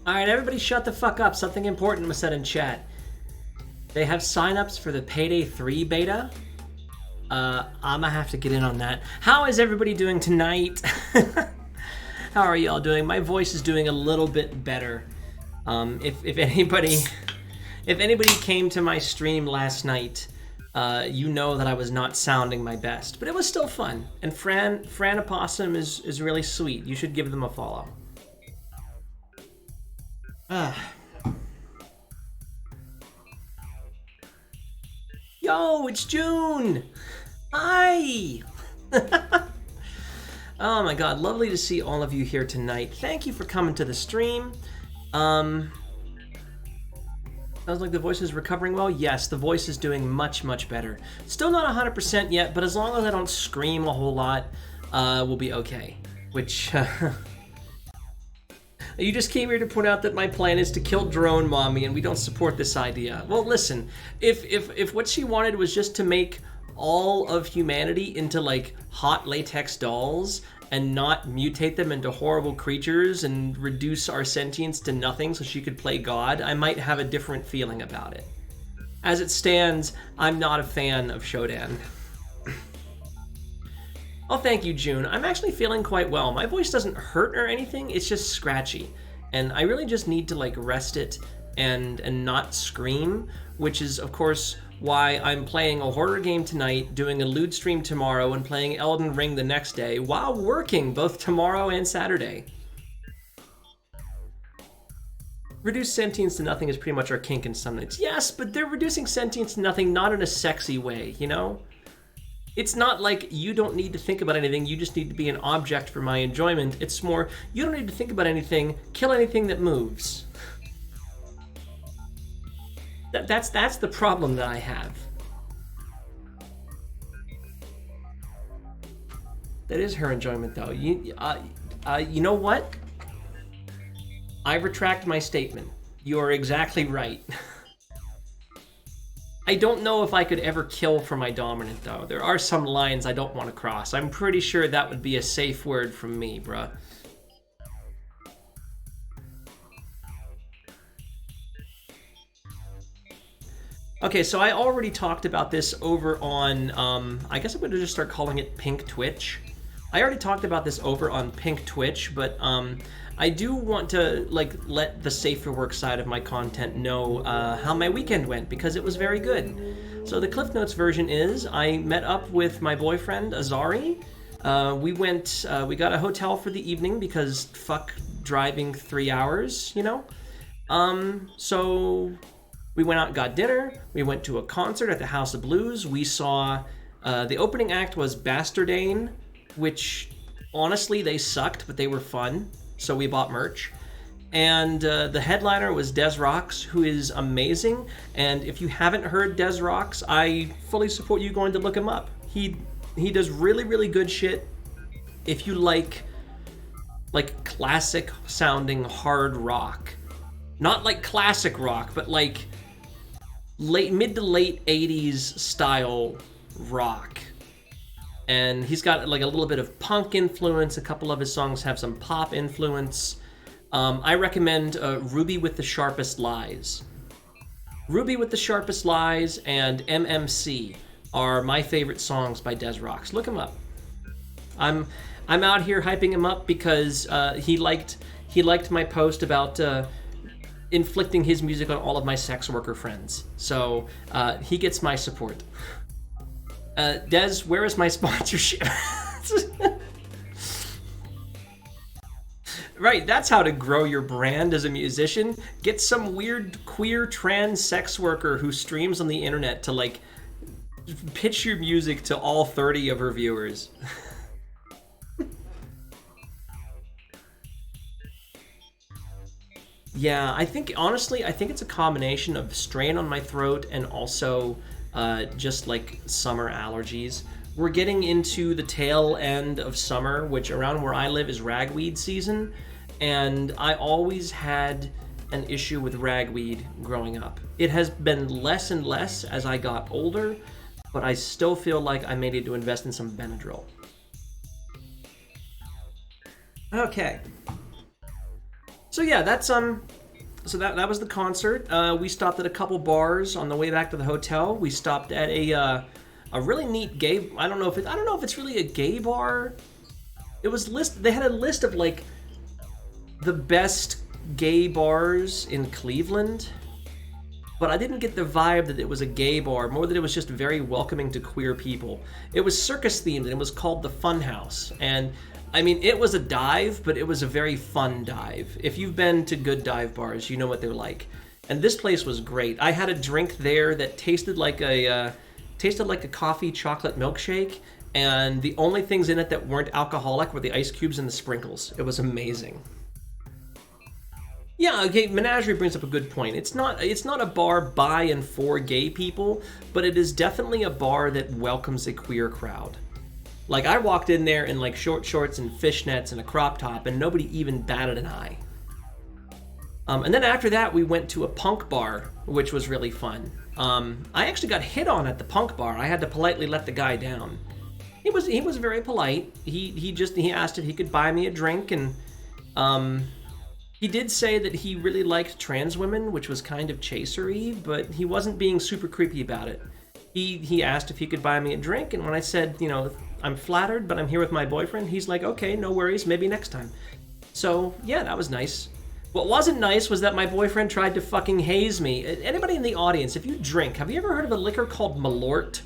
Alright, everybody shut the fuck up. Something important was said in chat. They have signups for the Payday 3 beta. I'ma have to get in on that. How is everybody doing tonight? How are y'all doing? My voice is doing a little bit better. If anybody came to my stream last night, you know that I was not sounding my best, but it was still fun. And Fran Opossum is really sweet. You should give them a follow. Yo, it's June! Hi! Oh my god, lovely to see all of you here tonight. Thank you for coming to the stream. Sounds like the voice is recovering well. Yes, the voice is doing much, much better. Still not 100% yet, but as long as I don't scream a whole lot, we'll be okay. Which, you just came here to point out that my plan is to kill Drone Mommy, and we don't support this idea. Well, listen, if what she wanted was just to make all of humanity into, like, hot latex dolls and not mutate them into horrible creatures and reduce our sentience to nothing so she could play God, I might have a different feeling about it. As it stands, I'm not a fan of Shodan. Oh, thank you, June. I'm actually feeling quite well. My voice doesn't hurt or anything, it's just scratchy. And I really just need to, like, rest it and not scream, which is, of course, why I'm playing a horror game tonight, doing a lewd stream tomorrow, and playing Elden Ring the next day, while working both tomorrow and Saturday. Reduce sentience to nothing is pretty much our kink in some nights. Yes, but they're reducing sentience to nothing not in a sexy way, you know? It's not like you don't need to think about anything, you just need to be an object for my enjoyment. It's more, you don't need to think about anything, kill anything that moves. That's the problem that I have. That is her enjoyment, though. You know what? I retract my statement. You are exactly right. I don't know if I could ever kill for my dominant, though. There are some lines I don't want to cross. I'm pretty sure that would be a safe word from me, bruh. Okay, so I already talked about this over on, I guess I'm going to just start calling it Pink Twitch. I already talked about this over on Pink Twitch, but I do want to, like, let the safer work side of my content know how my weekend went, because it was very good. So the Cliff Notes version is, I met up with my boyfriend, Azari. We got a hotel for the evening, because fuck driving 3 hours, you know? So we went out and got dinner. We went to a concert at the House of Blues. We saw, the opening act was Bastardane, which, honestly, they sucked, but they were fun. So we bought merch. And the headliner was Des Rocks, who is amazing. And if you haven't heard Des Rocks, I fully support you going to look him up. He does really, really good shit. If you like classic sounding hard rock. Not like classic rock, but like mid to late 80s style rock. And he's got like a little bit of punk influence. A couple of his songs have some pop influence. I recommend Ruby with the Sharpest Lies. Ruby with the Sharpest Lies and MMC are my favorite songs by Des Rocks. Look him up. I'm out here hyping him up because he liked my post about inflicting his music on all of my sex worker friends. So he gets my support. Des, where is my sponsorship? Right, that's how to grow your brand as a musician. Get some weird queer trans sex worker who streams on the internet to, like, pitch your music to all 30 of her viewers. Yeah, honestly, I think it's a combination of strain on my throat and also just like summer allergies. We're getting into the tail end of summer, which around where I live is ragweed season, and I always had an issue with ragweed growing up. It has been less and less as I got older, but I still feel like I may need to invest in some Benadryl. Okay. So yeah, that's so that was the concert. We stopped at a couple bars on the way back to the hotel. We stopped at a really neat gay. I don't know if it's really a gay bar. It was They had a list of like the best gay bars in Cleveland, but I didn't get the vibe that it was a gay bar. More that it was just very welcoming to queer people. It was circus themed and it was called the Fun House. And I mean, it was a dive, but it was a very fun dive. If you've been to good dive bars, you know what they're like. And this place was great. I had a drink there that tasted like a coffee chocolate milkshake, and the only things in it that weren't alcoholic were the ice cubes and the sprinkles. It was amazing. Yeah, okay, Menagerie brings up a good point. It's not a bar by and for gay people, but it is definitely a bar that welcomes a queer crowd. Like, I walked in there in like short shorts and fishnets and a crop top, and nobody even batted an eye. And then after that, we went to a punk bar, which was really fun. I actually got hit on at the punk bar. I had to politely let the guy down. He was very polite. He asked if he could buy me a drink, and he did say that he really liked trans women, which was kind of chasery, but he wasn't being super creepy about it. He asked if he could buy me a drink, and when I said, you know, I'm flattered, but I'm here with my boyfriend, he's like, okay, no worries, maybe next time. So, yeah, that was nice. What wasn't nice was that my boyfriend tried to fucking haze me. Anybody in the audience, if you drink, have you ever heard of a liquor called Malort?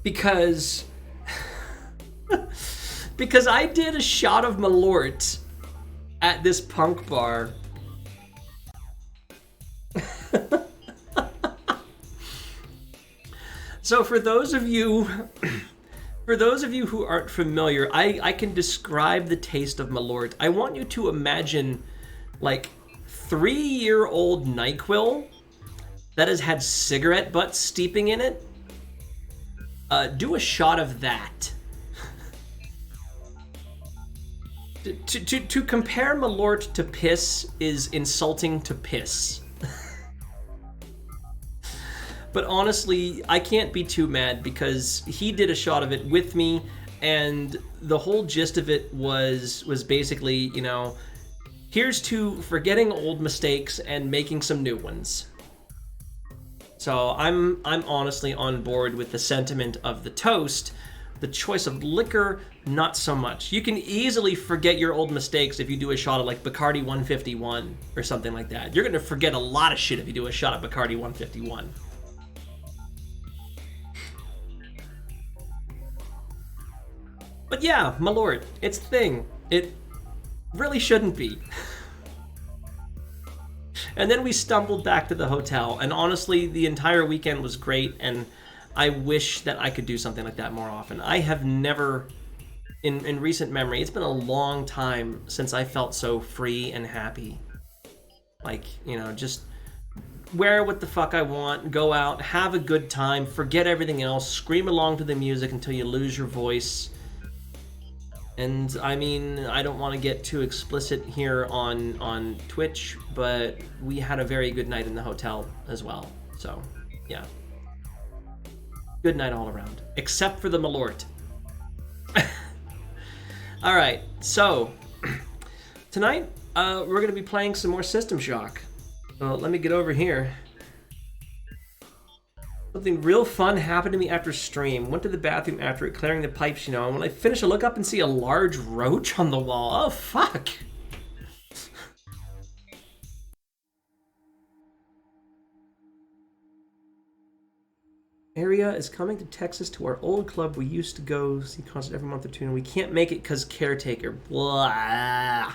Because I did a shot of Malort at this punk bar. So for those of you who aren't familiar, I can describe the taste of Malort. I want you to imagine like 3-year-old NyQuil that has had cigarette butts steeping in it. Do a shot of that. To compare Malort to piss is insulting to piss. But honestly, I can't be too mad because he did a shot of it with me, and the whole gist of it was basically, you know, here's to forgetting old mistakes and making some new ones. So I'm honestly on board with the sentiment of the toast. The choice of liquor, not so much. You can easily forget your old mistakes if you do a shot of like Bacardi 151 or something like that. You're gonna forget a lot of shit if you do a shot of Bacardi 151. But yeah, Malort, it's a thing. It really shouldn't be. And then we stumbled back to the hotel, and honestly, the entire weekend was great, and I wish that I could do something like that more often. I have never, in recent memory, it's been a long time since I felt so free and happy. Like, you know, just wear what the fuck I want, go out, have a good time, forget everything else, scream along to the music until you lose your voice. And I mean, I don't want to get too explicit here on Twitch, but we had a very good night in the hotel as well. So, yeah. Good night all around. Except for the Malort. Alright, so tonight we're going to be playing some more System Shock. So let me get over here. Something real fun happened to me after stream. Went to the bathroom after it, clearing the pipes, you know, and when I finish, I look up and see a large roach on the wall. Oh, fuck. Area is coming to Texas to our old club we used to go see concert every month or two, and we can't make it because caretaker. Blah.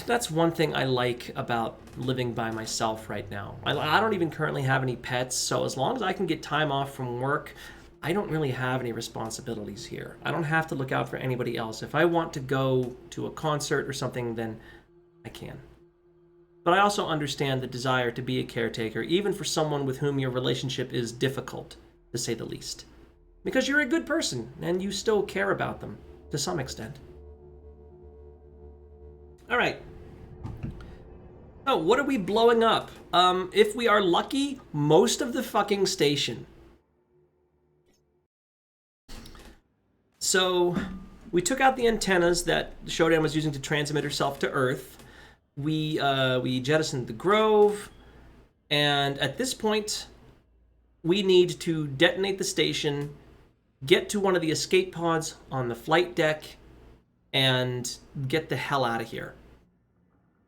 That's one thing I like about living by myself right now. I don't even currently have any pets, so as long as I can get time off from work, I don't really have any responsibilities here. I don't have to look out for anybody else. If I want to go to a concert or something, then I can. But I also understand the desire to be a caretaker, even for someone with whom your relationship is difficult, to say the least. Because you're a good person, and you still care about them, to some extent. Alright. Oh, what are we blowing up? If we are lucky, most of the fucking station. So we took out the antennas that Shodan was using to transmit herself to Earth. We jettisoned the Grove, and at this point, we need to detonate the station, get to one of the escape pods on the flight deck, and get the hell out of here.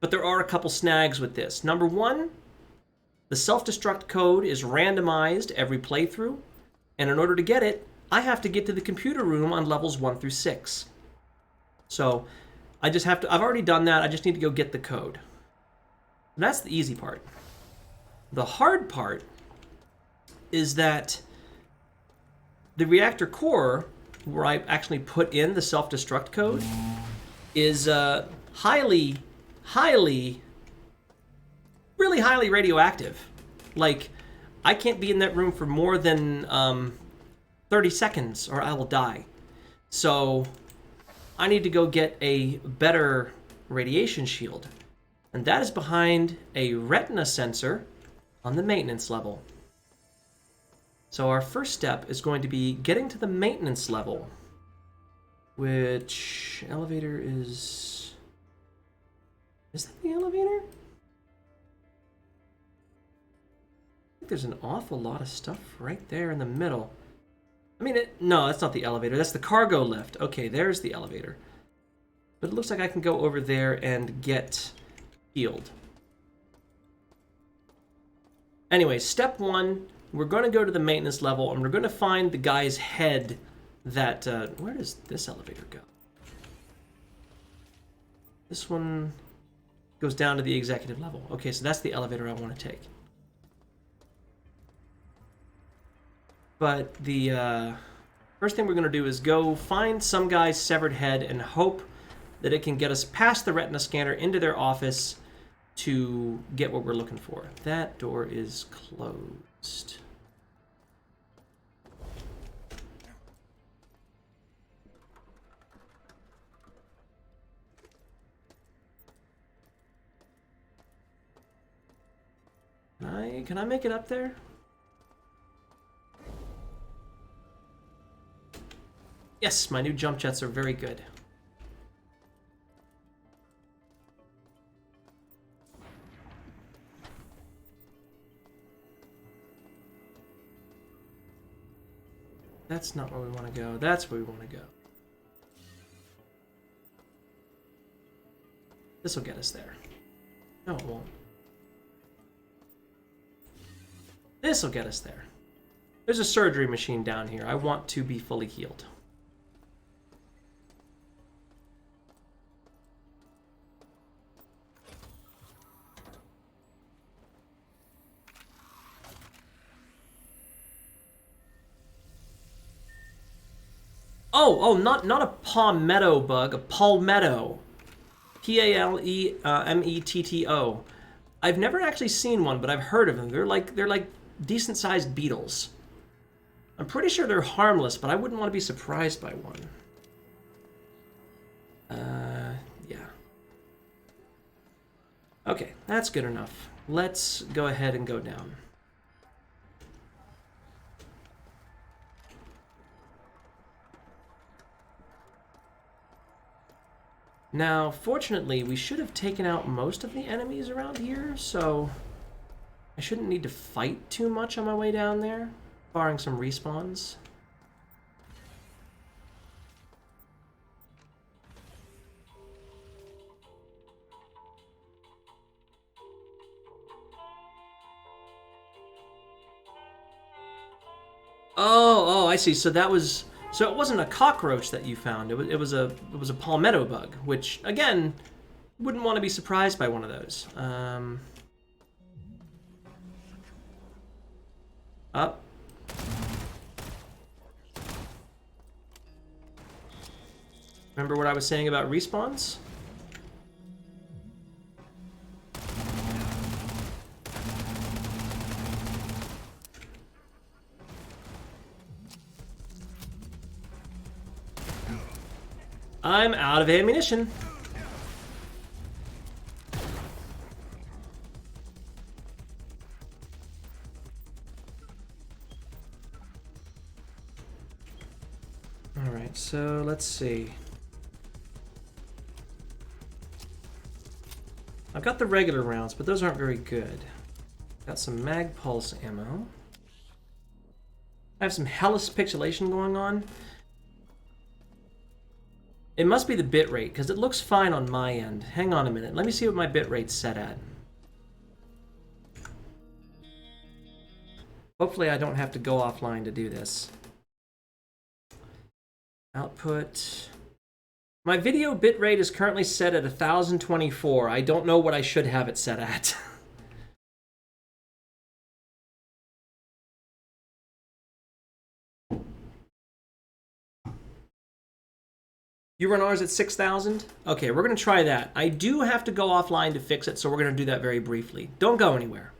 But there are a couple snags with this. Number one, the self-destruct code is randomized every playthrough, and in order to get it, I have to get to the computer room on levels 1 through 6. So I just have to, I've already done that, I just need to go get the code. And that's the easy part. The hard part is that the reactor core, where I actually put in the self-destruct code, is really highly radioactive. Like, I can't be in that room for more than 30 seconds or I will die. So I need to go get a better radiation shield. And that is behind a retina sensor on the maintenance level. So our first step is going to be getting to the maintenance level, which elevator is... Is that the elevator? I think there's an awful lot of stuff right there in the middle. I mean, no, that's not the elevator. That's the cargo lift. Okay, there's the elevator. But it looks like I can go over there and get healed. Anyway, step one, we're going to go to the maintenance level, and we're going to find the guy's head that... where does this elevator go? This one goes down to the executive level. Okay, so that's the elevator I want to take. But the first thing we're going to do is go find some guy's severed head and hope that it can get us past the retina scanner into their office to get what we're looking for. That door is closed. Can I make it up there? Yes, my new jump jets are very good. That's not where we want to go. That's where we want to go. This will get us there. No, it won't. This will get us there. There's a surgery machine down here. I want to be fully healed. Oh, not a palmetto bug, a palmetto. P-A-L-E-M-E-T-T-O. I've never actually seen one, but I've heard of them. They're like decent-sized beetles. I'm pretty sure they're harmless, but I wouldn't want to be surprised by one. Yeah. Okay, that's good enough. Let's go ahead and go down. Now, fortunately, we should have taken out most of the enemies around here, so I shouldn't need to fight too much on my way down there, barring some respawns. Oh, I see. So that was... So it wasn't a cockroach that you found. It was a palmetto bug, which again, wouldn't want to be surprised by one of those. Up. Remember what I was saying about respawns? I'm out of ammunition. All right, so let's see. I've got the regular rounds, but those aren't very good. Got some mag pulse ammo. I have some hellish pixelation going on. It must be the bitrate, because it looks fine on my end. Hang on a minute. Let me see what my bitrate's set at. Hopefully I don't have to go offline to do this. Output. My video bitrate is currently set at 1024. I don't know what I should have it set at. You run ours at 6,000? Okay, we're going to try that. I do have to go offline to fix it, so we're going to do that very briefly. Don't go anywhere.